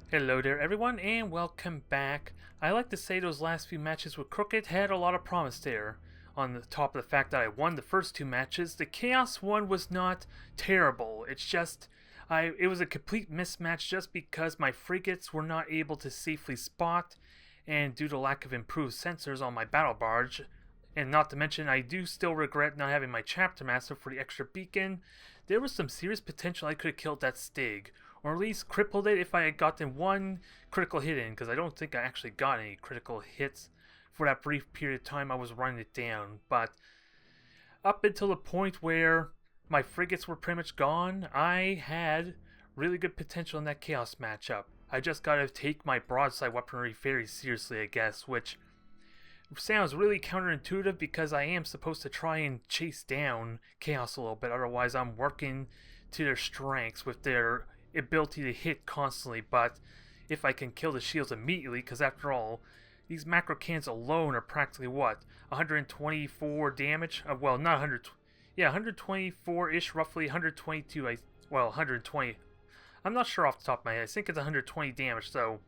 Hello there everyone and welcome back. I like to say those last few matches with Crooked had a lot of promise there. On the top of the fact that I won the first two matches, the Chaos one was not terrible. It's just, it was a complete mismatch just because my frigates were not able to safely spot, and due to lack of improved sensors on my battle barge, and not to mention I do still regret not having my chapter master for the extra beacon, there was some serious potential I could have killed that Stig, or at least crippled it if I had gotten one critical hit in, because I don't think I actually got any critical hits for that brief period of time I was running it down. But up until the point where my frigates were pretty much gone, I had really good potential in that Chaos matchup. I just gotta take my broadside weaponry very seriously, I guess, which sounds really counterintuitive because I am supposed to try and chase down Chaos a little bit, otherwise I'm working to their strengths with their ability to hit constantly. But if I can kill the shields immediately, because after all, these macro cannons alone are practically what? 124 damage? Well, not 100, yeah, 124-ish, roughly 122, well, 120. I'm not sure off the top of my head. I think it's 120 damage, so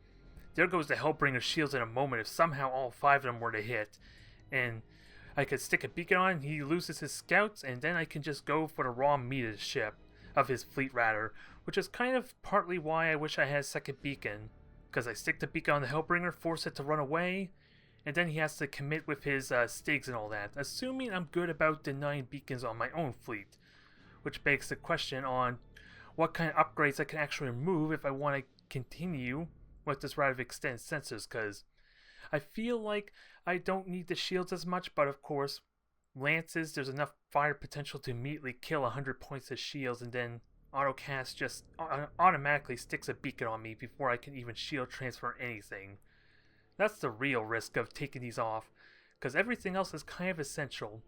there goes the Hellbringer shields in a moment if somehow all five of them were to hit. And I could stick a beacon on, he loses his scouts, and then I can just go for the raw meat of the ship, of his fleet rather, which is kind of partly why I wish I had a second beacon, because I stick the beacon on the Hellbringer, force it to run away, and then he has to commit with his Stigs and all that, assuming I'm good about denying beacons on my own fleet, which begs the question on what kind of upgrades I can actually remove if I want to continue with this route of extended sensors, because I feel like I don't need the shields as much, but of course, lances, there's enough fire potential to immediately kill 100 points of shields, and then autocast just automatically sticks a beacon on me before I can even shield transfer anything. That's the real risk of taking these off, because everything else is kind of essential.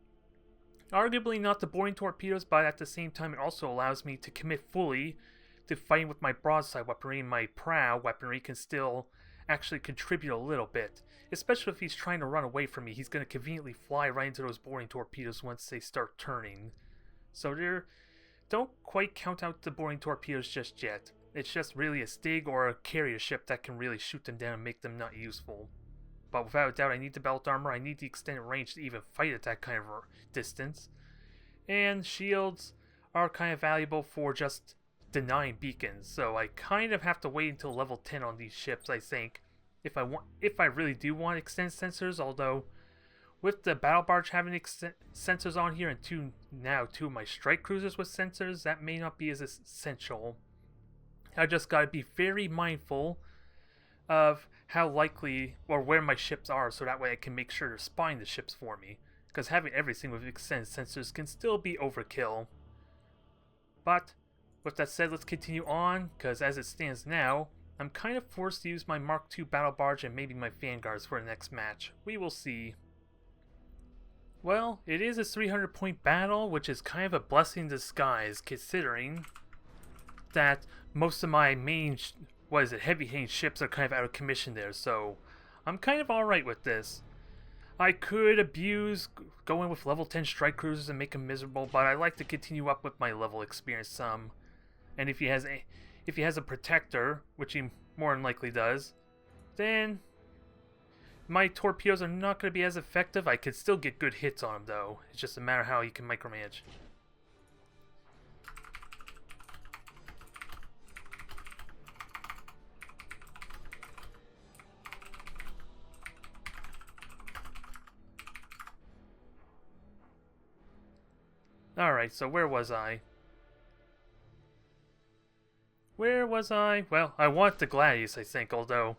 Arguably not the boring torpedoes, but at the same time it also allows me to commit fully to fighting with my broadside weaponry, and my prow weaponry can still actually contribute a little bit. Especially if he's trying to run away from me, he's going to conveniently fly right into those boring torpedoes once they start turning. So don't quite count out the boring torpedoes just yet. It's just really a Stig or a carrier ship that can really shoot them down and make them not useful. But without a doubt, I need the belt armor, I need the extended range to even fight at that kind of distance. And shields are kind of valuable for just denying beacons, so I kind of have to wait until level 10 on these ships, I think, if I really do want extended sensors. Although with the battle barge having sensors on here, and two of my strike cruisers with sensors, that may not be as essential. I just gotta be very mindful of how likely or where my ships are, so that way I can make sure they're spying the ships for me, because having everything with extended sensors can still be overkill. But with that said, let's continue on, because as it stands now, I'm kind of forced to use my Mark II battle barge and maybe my vanguards for the next match. We will see. Well, it is a 300 point battle, which is kind of a blessing in disguise, considering that most of my main, heavy hitting ships are kind of out of commission there, so I'm kind of alright with this. I could abuse going with level 10 strike cruisers and make them miserable, but I like to continue up with my level experience some. And if he has a protector, which he more than likely does, then my torpedoes are not going to be as effective. I could still get good hits on him though. It's just a matter of how he can micromanage. Alright, so where was I? Well, I want the Gladius, I think, although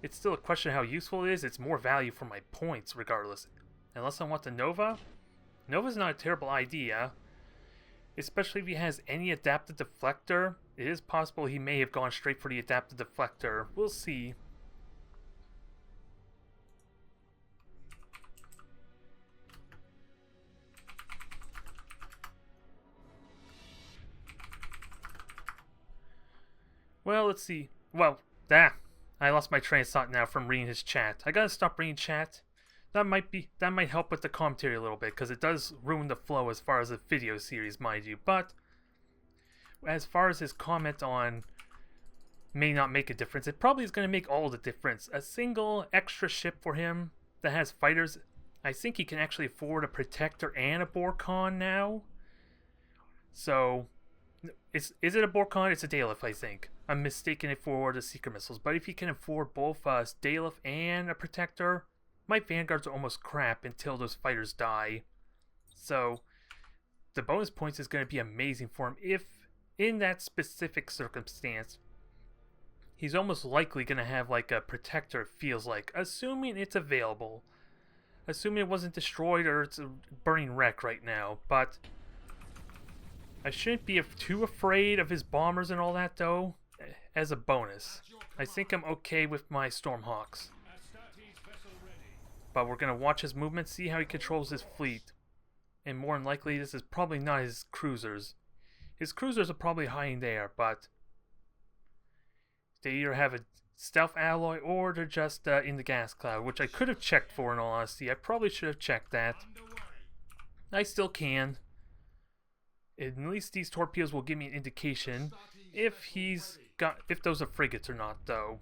it's still a question of how useful it is. It's more value for my points, regardless. Unless I want the Nova. Nova's not a terrible idea, especially if he has any adaptive deflector. It is possible he may have gone straight for the adaptive deflector. We'll see. Well, let's see. Well, I lost my train of thought now from reading his chat. I gotta stop reading chat. That might help with the commentary a little bit, because it does ruin the flow as far as a video series, mind you. But as far as his comment on may not make a difference. It probably is going to make all the difference. A single extra ship for him that has fighters. I think he can actually afford a Protector and a Borkon now. So, is it a Borkon? It's a Dalef, I think. I'm mistaking it for the Seeker Missiles. But if he can afford both Dalef and a Protector, my Vanguards are almost crap until those fighters die. So, the bonus points is going to be amazing for him if, in that specific circumstance, he's almost likely going to have like a Protector, it feels like, assuming it's available. Assuming it wasn't destroyed or it's a burning wreck right now. But I shouldn't be too afraid of his bombers and all that, though, as a bonus. I think I'm okay with my Stormhawks. But we're going to watch his movement, see how he controls his fleet. And more than likely, this is probably not his cruisers. His cruisers are probably hiding there, but they either have a stealth alloy or they're just in the gas cloud, which I could have checked for in all honesty. I probably should have checked that. I still can. At least these torpedoes will give me an indication if those are frigates or not, though.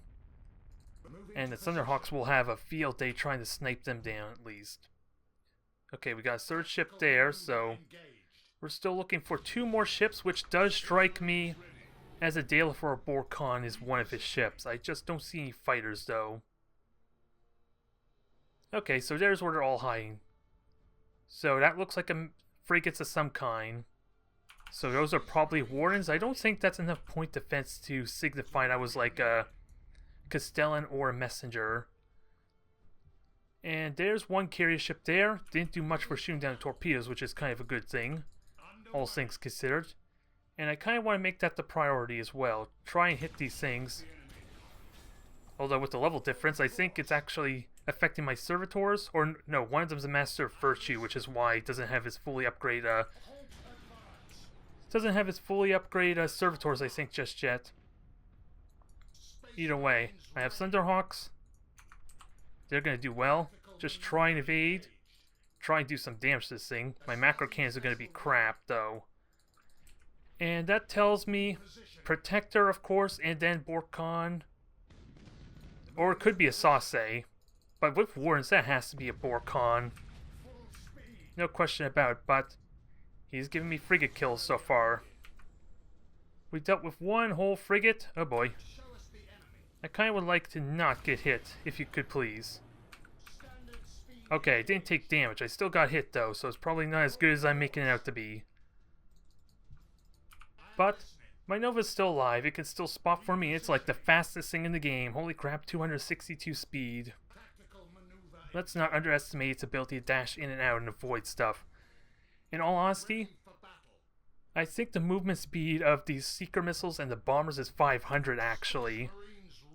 And the Thunderhawks will have a field day trying to snipe them down at least. Okay, we got a third ship there, so we're still looking for 2 more ships, which does strike me as a Dalef or a Borkon is one of his ships. I just don't see any fighters, though. Okay, so there's where they're all hiding. So that looks like a frigates of some kind. So those are probably Wardens. I don't think that's enough point defense to signify I was like a Castellan or a Messenger. And there's one carrier ship there. Didn't do much for shooting down torpedoes, which is kind of a good thing, all things considered. And I kind of want to make that the priority as well. Try and hit these things. Although with the level difference, I think it's actually affecting my servitors. Or no, one of them's a Master of Virtue, which is why it doesn't have his fully upgrade. Servitors, I think, just yet. Either way, I have Thunderhawks. They're going to do well. Just try and evade. Try and do some damage to this thing. My macro cannons are going to be crap, though. And that tells me Protector, of course, and then Borkon. Or it could be a Sauce. But with Wardens, that has to be a Borkon. No question about it, but he's giving me frigate kills so far. We dealt with one whole frigate. Oh boy. I kind of would like to not get hit, if you could please. Okay, I didn't take damage. I still got hit, though, so it's probably not as good as I'm making it out to be. But my Nova's still alive. It can still spot for me. It's like the fastest thing in the game. Holy crap, 262 speed. Let's not underestimate its ability to dash in and out and avoid stuff. In all honesty, I think the movement speed of these Seeker missiles and the bombers is 500, actually.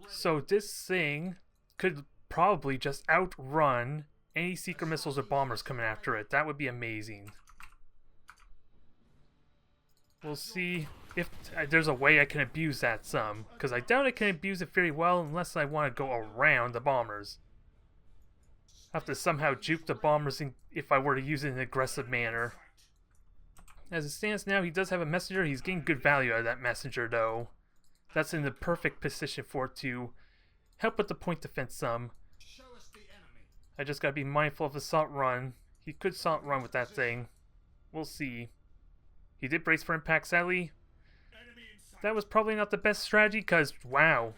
So this thing could probably just outrun any Seeker missiles or bombers coming after it. That would be amazing. We'll see if there's a way I can abuse that some. Because I doubt I can abuse it very well unless I want to go around the bombers. I have to somehow juke the bombers if I were to use it in an aggressive manner. As it stands now, he does have a messenger. He's getting good value out of that messenger, though. That's in the perfect position for it to help with the point defense some. I just gotta be mindful of the assault run. He could assault run with that thing. We'll see. He did brace for impact, sadly. That was probably not the best strategy, because, wow.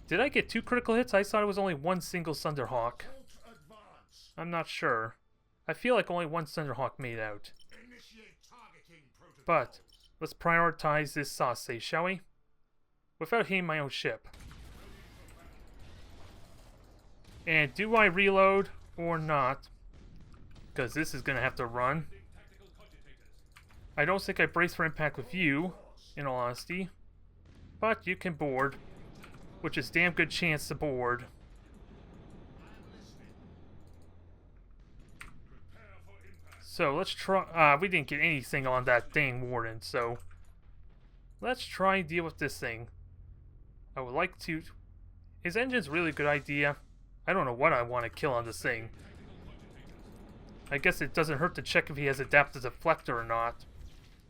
Did I get 2 critical hits? I thought it was only 1 single Thunderhawk. I'm not sure. I feel like only 1 Thunderhawk made out. But, let's prioritize this Sauce, shall we? Without hitting my own ship. And do I reload or not? Because this is going to have to run. I don't think I brace for impact with you, in all honesty. But you can board. Which is damn good chance to board. So let's try... we didn't get anything on that dang Warden, so... Let's try and deal with this thing. I would like to... His engine's a really good idea. I don't know what I want to kill on this thing. I guess it doesn't hurt to check if he has adaptive deflector or not.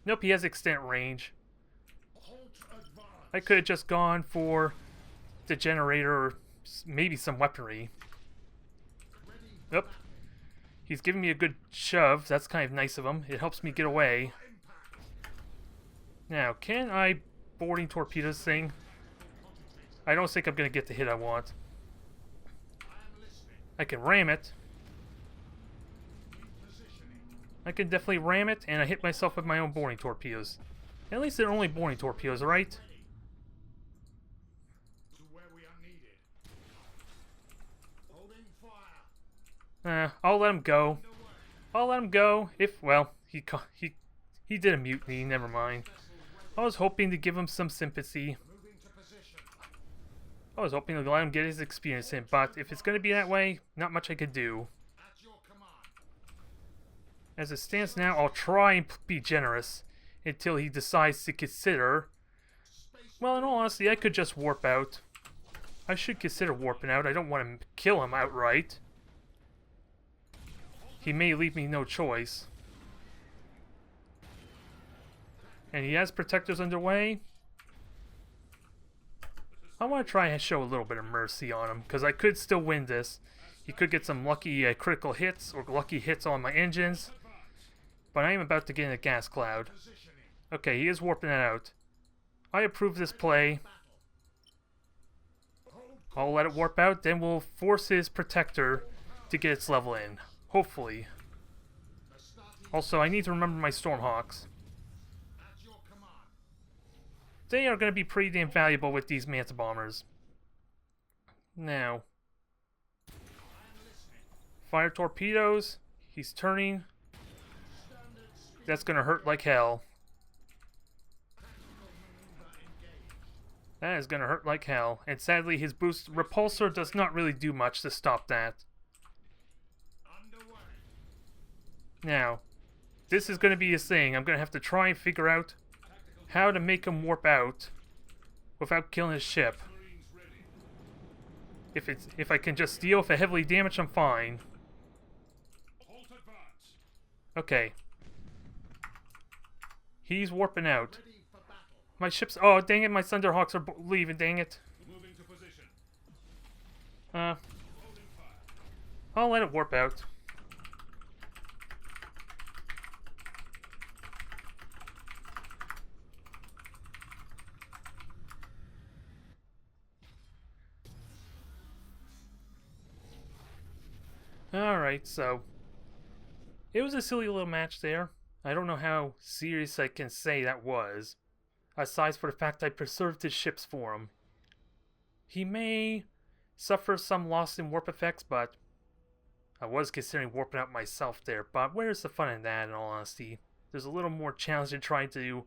Nope, he has extent range. I could have just gone for the generator or maybe some weaponry. Yep. He's giving me a good shove. That's kind of nice of him. It helps me get away. Now, can I boarding torpedo this thing? I don't think I'm going to get the hit I want. I can ram it. I can definitely ram it, and I hit myself with my own boarding torpedoes. At least they're only boarding torpedoes, right? I'll let him go. I'll let him go. If, well, he did a mutiny, never mind. I was hoping to give him some sympathy. I was hoping to let him get his experience in, but if it's going to be that way, not much I could do. As it stands now, I'll try and be generous until he decides to consider. Well, in all honesty, I could just warp out. I should consider warping out. I don't want to kill him outright. He may leave me no choice. And he has protectors underway. I want to try and show a little bit of mercy on him, because I could still win this. He could get some lucky critical hits, or lucky hits on my engines. But I am about to get in a gas cloud. Okay, he is warping it out. I approve this play. I'll let it warp out, then we'll force his protector to get its level in. Hopefully. Also, I need to remember my Stormhawks. They are going to be pretty damn valuable with these Manta Bombers. Now. Fire torpedoes. He's turning. That's going to hurt like hell. That is going to hurt like hell. And sadly, his boost repulsor does not really do much to stop that. Now, this is going to be his thing. I'm going to have to try and figure out how to make him warp out without killing his ship. If I can just deal with a heavily damage, I'm fine. Okay. He's warping out. My ship's... Oh, dang it, my Thunderhawks are leaving, dang it. I'll let it warp out. Alright, so it was a silly little match there. I don't know how serious I can say that was, aside for the fact I preserved his ships for him. He may suffer some loss in warp effects, but I was considering warping out myself there. But where's the fun in that, in all honesty? There's a little more challenge in trying to,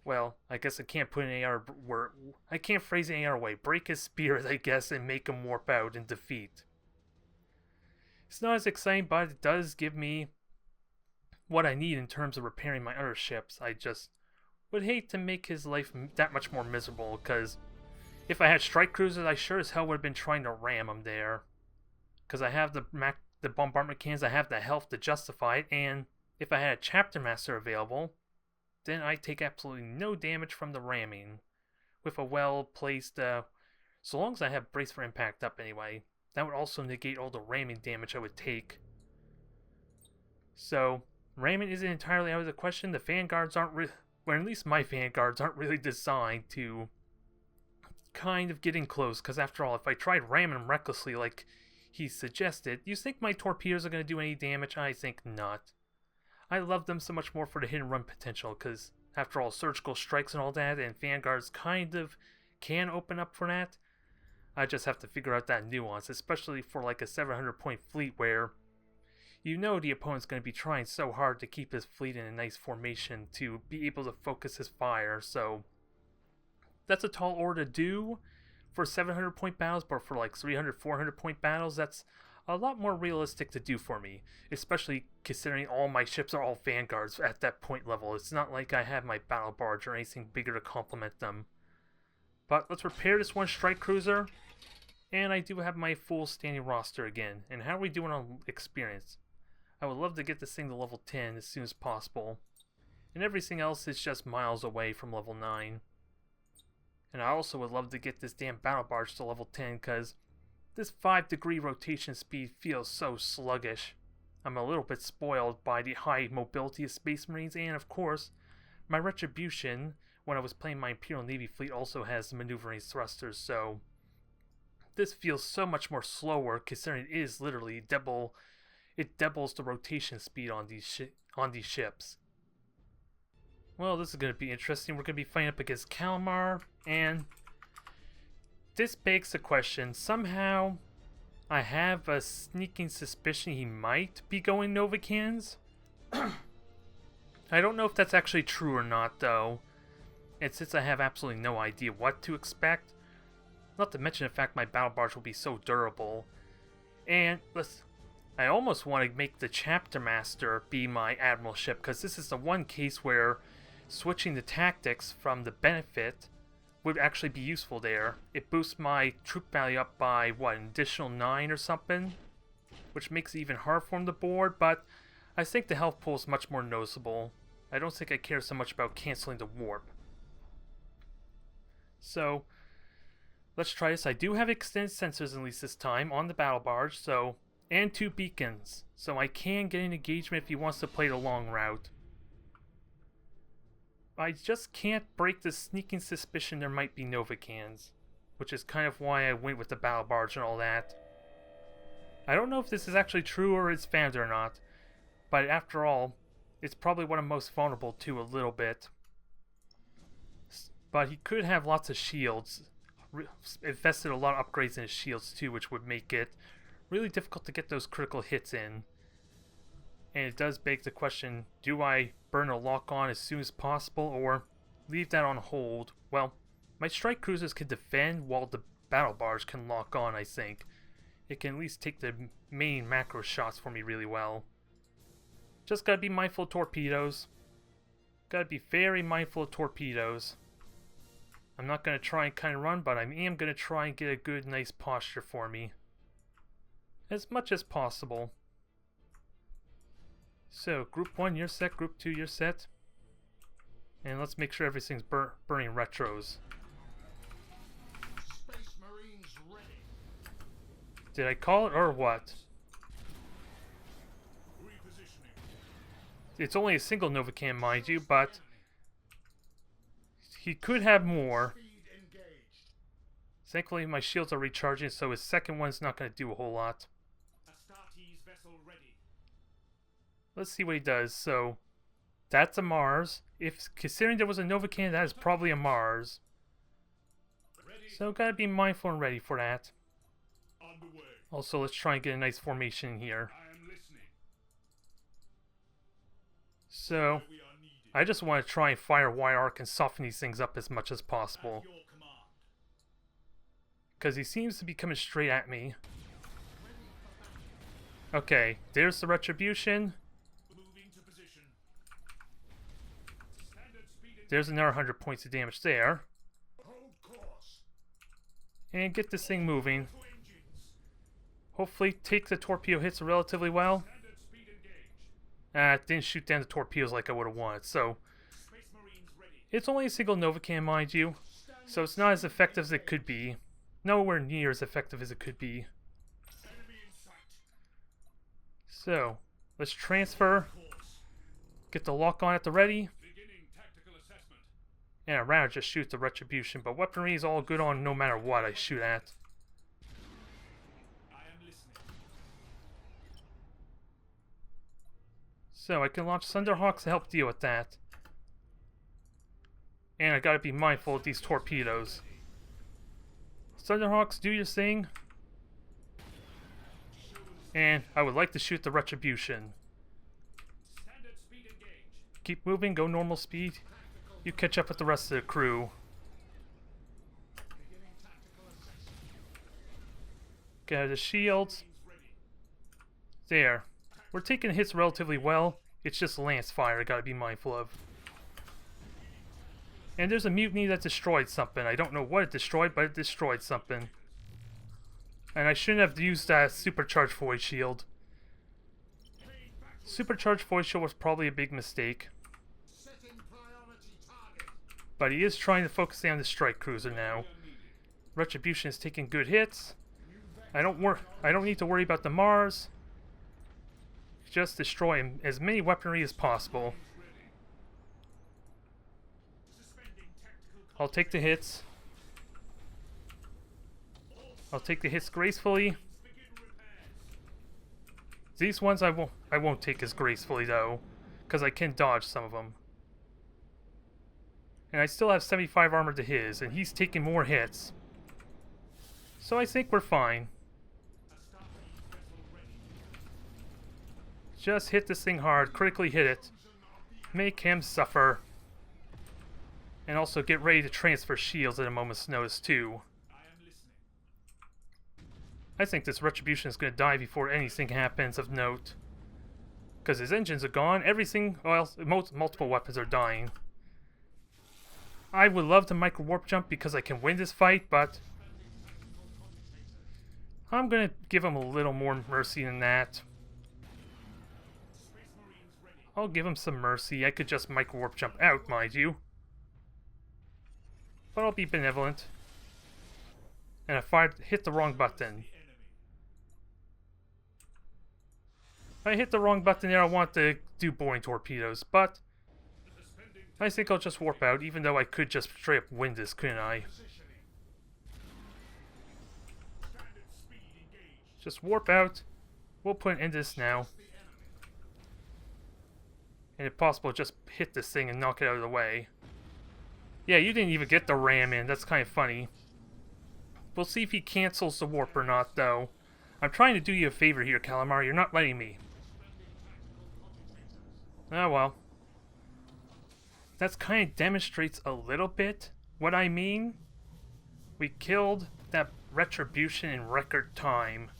well, I guess I can't put an AR word. I can't phrase an AR away. Break his spirit, I guess, and make him warp out and defeat. It's not as exciting, but it does give me what I need in terms of repairing my other ships. I just would hate to make his life that much more miserable, because if I had strike cruisers, I sure as hell would have been trying to ram him there. Because I have the bombardment cannons, I have the health to justify it, and if I had a chapter master available, then I take absolutely no damage from the ramming. With a well-placed, so long as I have brace for impact up anyway. That would also negate all the ramming damage I would take. So, ramming isn't entirely out of the question. The vanguards aren't or at least my vanguards aren't really designed to kind of get in close. Because after all, if I tried ramming them recklessly like he suggested, you think my torpedoes are going to do any damage? I think not. I love them so much more for the hit and run potential. Because after all, surgical strikes and all that, and vanguards kind of can open up for that. I just have to figure out that nuance, especially for like a 700 point fleet where you know the opponent's going to be trying so hard to keep his fleet in a nice formation to be able to focus his fire. So that's a tall order to do for 700 point battles, but for like 300, 400 point battles, that's a lot more realistic to do for me, especially considering all my ships are all vanguards at that point level. It's not like I have my battle barge or anything bigger to complement them. But let's repair this one strike cruiser. And I do have my full standing roster again. And how are we doing on experience? I would love to get this thing to level 10 as soon as possible. And everything else is just miles away from level 9. And I also would love to get this damn battle barge to level 10 because this 5-degree rotation speed feels so sluggish. I'm a little bit spoiled by the high mobility of Space Marines, and of course, my Retribution, when I was playing my Imperial Navy fleet, also has maneuvering thrusters, so this feels so much more slower considering it is literally it doubles the rotation speed on these ships. Well, this is going to be interesting. We're going to be fighting up against Calamar, and this begs the question. Somehow, I have a sneaking suspicion he might be going Novacans. I don't know if that's actually true or not, though. And since I have absolutely no idea what to expect, not to mention the fact my battle barge will be so durable. And I almost want to make the Chapter Master be my Admiral ship, because this is the one case where switching the tactics from the benefit would actually be useful there. It boosts my troop value up by, what, an additional 9 or something? Which makes it even harder for him to board, but I think the health pool is much more noticeable. I don't think I care so much about canceling the warp. So, let's try this. I do have extended sensors at least this time on the battle barge, so, and 2 beacons. So I can get an engagement if he wants to play the long route. I just can't break the sneaking suspicion there might be Novacans, which is kind of why I went with the battle barge and all that. I don't know if this is actually true or it's found or not, but after all, it's probably what I'm most vulnerable to a little bit. But he could have lots of shields, invested a lot of upgrades in his shields too, which would make it really difficult to get those critical hits in. And it does beg the question, do I burn a lock on as soon as possible or leave that on hold? Well, my strike cruisers can defend while the battle barge can lock on, I think. It can at least take the main macro shots for me really well. Just gotta be mindful of torpedoes. Gotta be very mindful of torpedoes. I'm not gonna try and kind of run, but I am gonna try and get a good, nice posture for me. As much as possible. So, Group 1, you're set. Group 2, you're set. And let's make sure everything's burning retros. Space Marines ready. Did I call it or what? Repositioning. It's only a single Novacan, mind you, but he could have more. Speed engaged. Thankfully, my shields are recharging, so his second one's not going to do a whole lot. Astartes vessel ready. Let's see what he does. So, that's a Mars. If considering there was a Novacan, that is probably a Mars. Ready. So, gotta be mindful and ready for that. Underway. Also, let's try and get a nice formation here. I am listening. So, We are needed. I just want to try and fire wire arc and soften these things up as much as possible. At your command. Because he seems to be coming straight at me. Okay, there's the retribution. Moving to position. Standard speed and There's another 100 points of damage there. hold course. And get this thing moving. To engines. Hopefully take the torpedo hits relatively well. Standard speed engaged. It didn't shoot down the torpedoes like I would have wanted, so Space Marines ready. it's only a single Novacan, mind you, so it's not as effective as it could be. Nowhere near as effective as it could be. Enemy in sight. So, let's transfer, Course. get the lock on at the ready, Beginning tactical assessment. and I'd rather just shoot the retribution, but weaponry is all good on no matter what I shoot at. I am listening. So I can launch Thunderhawks to help deal with that. And I gotta be mindful of these torpedoes. Thunderhawks, do your thing. And I would like to shoot the retribution. Standard speed engaged. Keep moving, go normal speed. You catch up with the rest of the crew. Beginning tactical assessment. Get out of the shields. Marines ready. There. We're taking hits relatively well. It's just lance fire I gotta be mindful of. And there's a mutiny that destroyed something. I don't know what it destroyed, but it destroyed something. And I shouldn't have used that supercharged void shield. Supercharged void shield was probably a big mistake. Setting priority target. But he is trying to focus on the strike cruiser now. Retribution is taking good hits. I don't need to worry about the Mars. Just destroy as many weaponry as possible. I'll take the hits. I'll take the hits gracefully. These ones I won't take as gracefully though, because I can dodge some of them. And I still have 75 armor to his, and he's taking more hits. So I think we're fine. Just hit this thing hard, critically hit it. Make him suffer. And also get ready to transfer shields at a moment's notice too. I think this Retribution is going to die before anything happens of note. Because his engines are gone, everything, well, multiple weapons are dying. I would love to micro warp jump because I can win this fight, but I'm going to give him a little more mercy than that. I'll give him some mercy. I could just micro warp jump out, mind you. But I'll be benevolent. And I hit the wrong button. I hit the wrong button there. I want to do boring torpedoes, but I think I'll just warp out, even though I could just straight up win this, couldn't I? Just warp out. We'll put an end to this now. And if possible, just hit this thing and knock it out of the way. Yeah, you didn't even get the ram in. That's kind of funny. We'll see if he cancels the warp or not, though. I'm trying to do you a favor here, Calamari. You're not letting me. Oh well. That kind of demonstrates a little bit what I mean. We killed that Retribution in record time.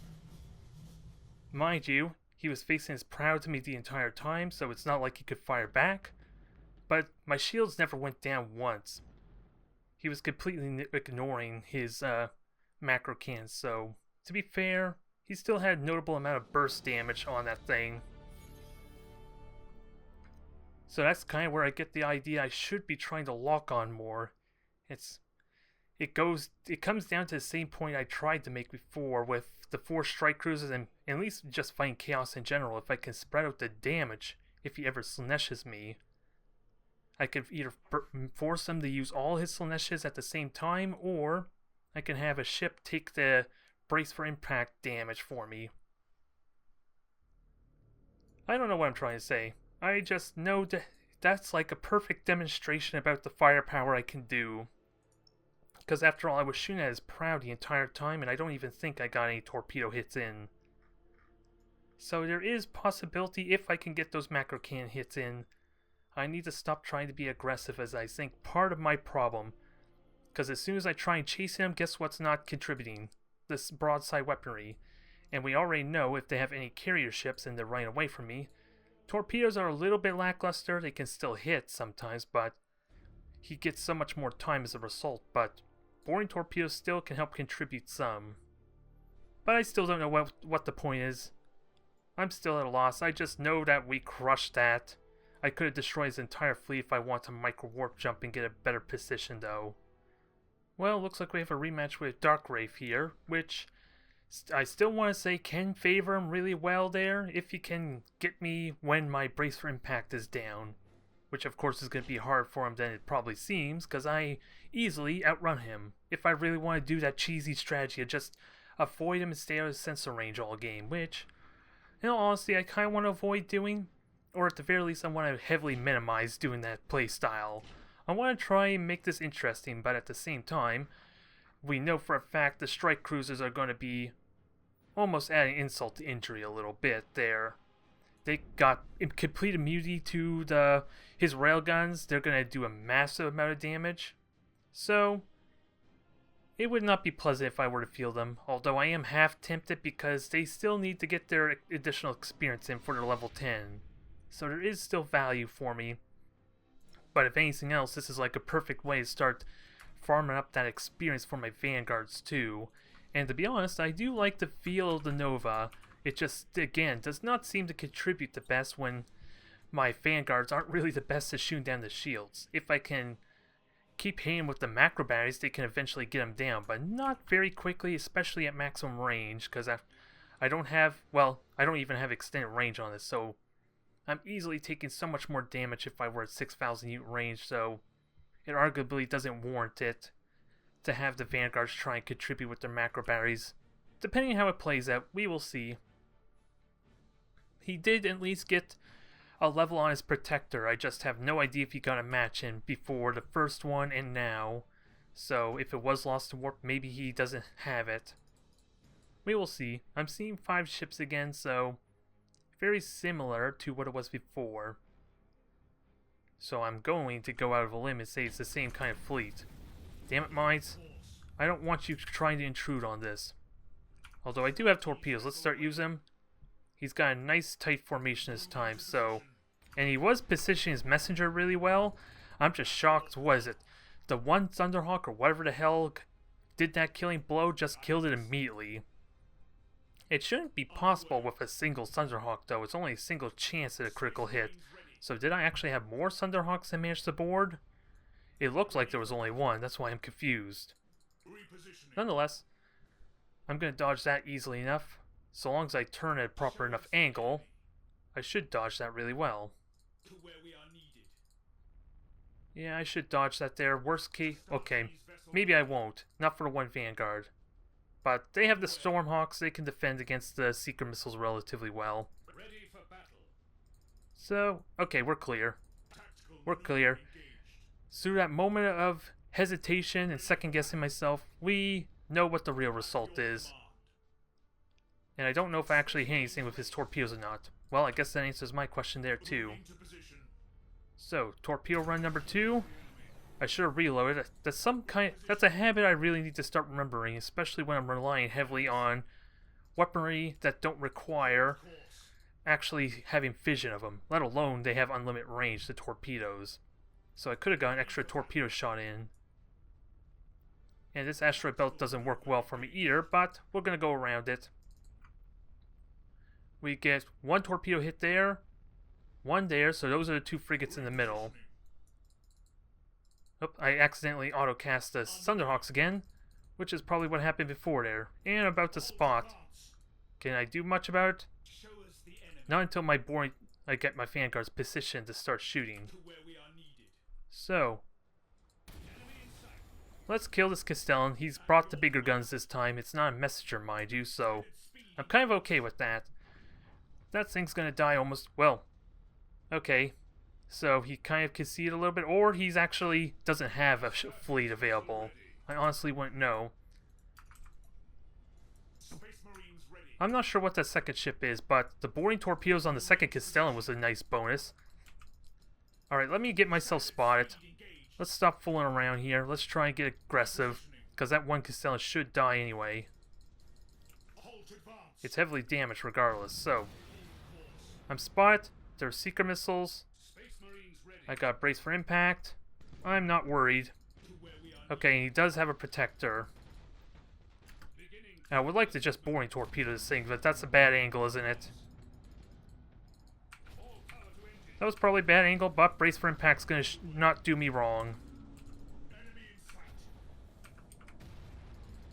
Mind you, he was facing his prow to me the entire time, so it's not like he could fire back. But my shields never went down once. He was completely ignoring his macro cans, so to be fair, he still had a notable amount of burst damage on that thing. So that's kind of where I get the idea I should be trying to lock on more. It comes down to the same point I tried to make before with the 4 strike cruisers and at least just fighting Chaos in general. If I can spread out the damage, if he ever Slaaneshes me, I could either force him to use all his Slaaneshes at the same time, or I can have a ship take the brace for impact damage for me. I don't know what I'm trying to say. I just know that that's like a perfect demonstration about the firepower I can do. Because after all, I was shooting at his prow the entire time, and I don't even think I got any torpedo hits in. So there is possibility if I can get those macro cannon hits in. I need to stop trying to be aggressive, as I think part of my problem. Because as soon as I try and chase him, guess what's not contributing? This broadside weaponry. And we already know if they have any carrier ships and they're running away from me. Torpedoes are a little bit lackluster. They can still hit sometimes, but he gets so much more time as a result. But boring torpedoes still can help contribute some. But I still don't know what the point is. I'm still at a loss. I just know that we crushed that. I could have destroyed his entire fleet if I want to micro warp jump and get a better position though. Well, looks like we have a rematch with Dark Wraith here, which I still want to say can favor him really well there if he can get me when my brace for impact is down. Which of course is going to be harder for him than it probably seems, because I easily outrun him. If I really want to do that cheesy strategy of just avoid him and stay out of sensor range all game, which, in all honesty, I kind of want to avoid doing. Or at the very least, I want to heavily minimize doing that playstyle. I want to try and make this interesting, but at the same time, we know for a fact the strike cruisers are going to be almost adding insult to injury a little bit there. They got complete immunity to his railguns. They're going to do a massive amount of damage. So, it would not be pleasant if I were to field them. Although I am half tempted because they still need to get their additional experience in for their level 10. So there is still value for me. But if anything else, this is like a perfect way to start farming up that experience for my vanguards too. And to be honest, I do like the feel of the Nova. It just, again, does not seem to contribute the best when my vanguards aren't really the best at shooting down the shields. If I can keep hitting with the macro batteries, they can eventually get them down, but not very quickly, especially at maximum range, because I don't have, well, I don't even have extended range on this, so I'm easily taking so much more damage if I were at 6,000 unit range, so it arguably doesn't warrant it to have the Vanguards try and contribute with their macro batteries. Depending on how it plays out, we will see. He did at least get a level on his Protector. I just have no idea if he got a match in before the first one and now. So if it was lost to warp, maybe he doesn't have it. We will see. I'm seeing 5 ships again, so very similar to what it was before. So I'm going to go out of a limb and say it's the same kind of fleet. Damn it, Mines. I don't want you trying to intrude on this. Although I do have torpedoes. Let's start using them. He's got a nice tight formation this time, so... And he was positioning his messenger really well. I'm just shocked. What is it? The one Thunderhawk or whatever the hell did that killing blow just killed it immediately. It shouldn't be possible with a single Thunderhawk, though. It's only a single chance at a critical hit. So did I actually have more Thunderhawks I managed to board? It looked like there was only one. That's why I'm confused. Nonetheless, I'm going to dodge that easily enough. So long as I turn at a proper enough angle, I should dodge that really well. Yeah, I should dodge that there. Worst case... Okay, maybe I won't. Not for the one Vanguard. But they have the Stormhawks. They can defend against the Seeker missiles relatively well. So, okay, we're clear. We're clear. So that moment of hesitation and second-guessing myself, we know what the real result is. And I don't know if I actually hit anything with his torpedoes or not. Well, I guess that answers my question there too. So, torpedo run number 2. I should have reloaded. That's a habit I really need to start remembering, especially when I'm relying heavily on weaponry that don't require actually having vision of them, let alone they have unlimited range, the torpedoes. So I could have got an extra torpedo shot in. And this asteroid belt doesn't work well for me either, but we're going to go around it. We get 1 torpedo hit there, 1 there, so those are the 2 frigates in the middle. Oh, I accidentally auto-cast the Thunderhawks again, which is probably what happened before there. And about to spot. Can I do much about it? Not until I get my Vanguards positioned to start shooting. So, let's kill this Castellan. He's brought the bigger guns this time. It's not a messenger, mind you, so I'm kind of okay with that. That thing's gonna die almost... Well, okay. So he kind of conceded a little bit, or he's actually doesn't have a fleet available. I honestly wouldn't know. I'm not sure what that second ship is, but the boarding torpedoes on the second Castellan was a nice bonus. Alright, let me get myself spotted. Let's stop fooling around here. Let's try and get aggressive, because that one Castellan should die anyway. It's heavily damaged regardless, so... I'm spotted. There are Seeker missiles. I got brace for impact. I'm not worried. Okay, he does have a Protector. I would like to just boring torpedo this thing, but that's a bad angle, isn't it? That was probably a bad angle, but brace for impact's gonna not do me wrong.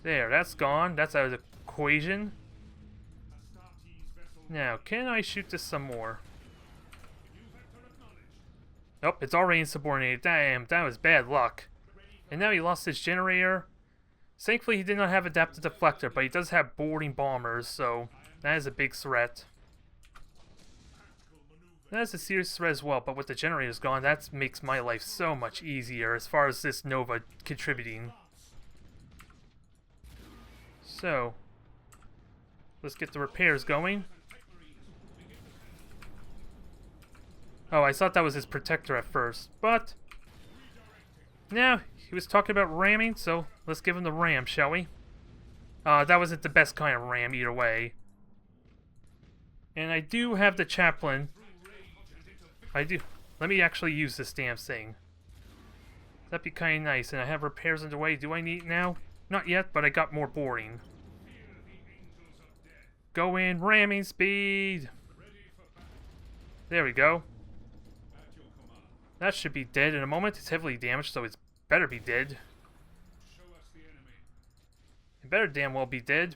There, that's gone. That's out of the equation. Now, can I shoot this some more? Nope, it's already insubordinated. Damn, that was bad luck. And now he lost his generator. Thankfully, he did not have adaptive deflector, but he does have boarding bombers, so that is a big threat. That is a serious threat as well, but with the generators gone, that makes my life so much easier as far as this Nova contributing. So, let's get the repairs going. Oh, I thought that was his Protector at first, but... yeah, he was talking about ramming, so let's give him the ram, shall we? That wasn't the best kind of ram either way. And I do have the chaplain. I do. Let me actually use this damn thing. That'd be kind of nice. And I have repairs underway. Do I need it now? Not yet, but I got more boarding. Go in, ramming speed. There we go. That should be dead in a moment. It's heavily damaged, so it's better be dead. Show us the enemy. It better damn well be dead.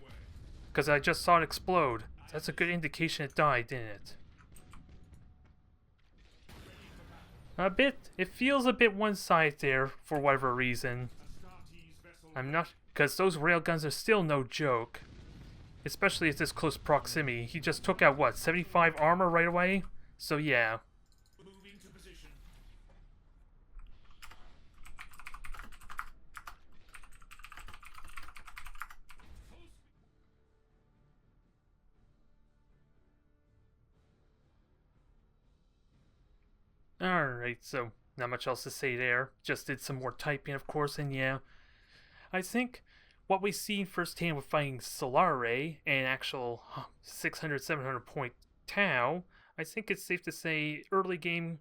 Because I just saw it explode. That's a good indication it died, didn't it? A bit. It feels a bit one-sided there, for whatever reason. Astartes vessel. I'm not... Because those railguns are still no joke. Especially at this close proximity. He just took out, what, 75 armor right away? So yeah. Moving to position. Alright, so not much else to say there. Just did some more typing, of course, and yeah. I think what we've seen firsthand with fighting Solare and actual 600, 700 point Tau, I think it's safe to say early game,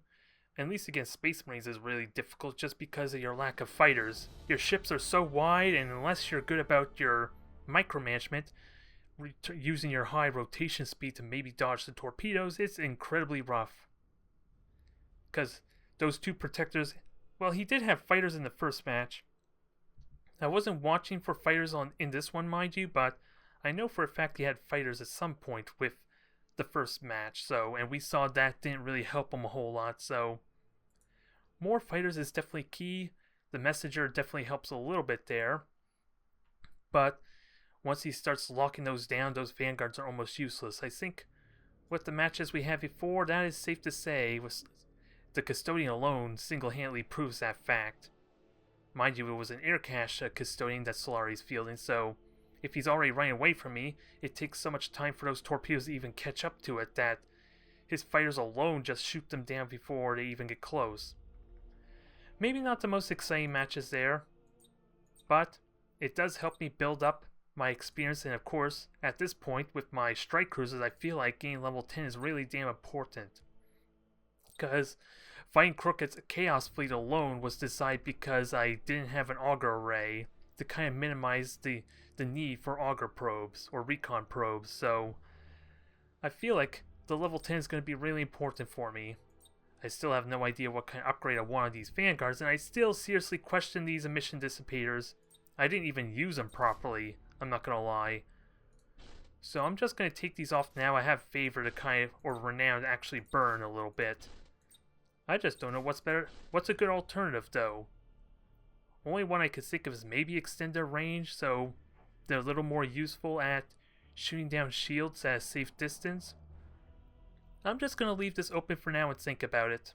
at least against Space Marines, is really difficult just because of your lack of fighters. Your ships are so wide, and unless you're good about your micromanagement, using your high rotation speed to maybe dodge the torpedoes, it's incredibly rough. Because those two protectors, well, he did have fighters in the first match. I wasn't watching for fighters in this one, mind you, but I know for a fact he had fighters at some point with the first match, and we saw that didn't really help him a whole lot, so more fighters is definitely key. The messenger definitely helps a little bit there, but once he starts locking those down, those vanguards are almost useless. I think with the matches we had before, that is safe to say, the Custodian alone single-handedly proves that fact. Mind you, it was an air cache Custodian that Solari is fielding, so if he's already running away from me, it takes so much time for those torpedoes to even catch up to it that his fighters alone just shoot them down before they even get close. Maybe not the most exciting matches there, but it does help me build up my experience, and of course, at this point with my strike cruisers, I feel like getting level 10 is really damn important. Because fighting Crooked's Chaos Fleet alone was decided because I didn't have an auger array to kind of minimize the need for auger probes or recon probes, so I feel like the level 10 is going to be really important for me. I still have no idea what kind of upgrade I want on these vanguards, and I still seriously question these emission dissipators. I didn't even use them properly, I'm not going to lie. So I'm just going to take these off now. I have Favor to kind of, or Renown to actually burn a little bit. I just don't know what's better. What's a good alternative, though? Only one I could think of is maybe extend their range, so they're a little more useful at shooting down shields at a safe distance. I'm just going to leave this open for now and think about it.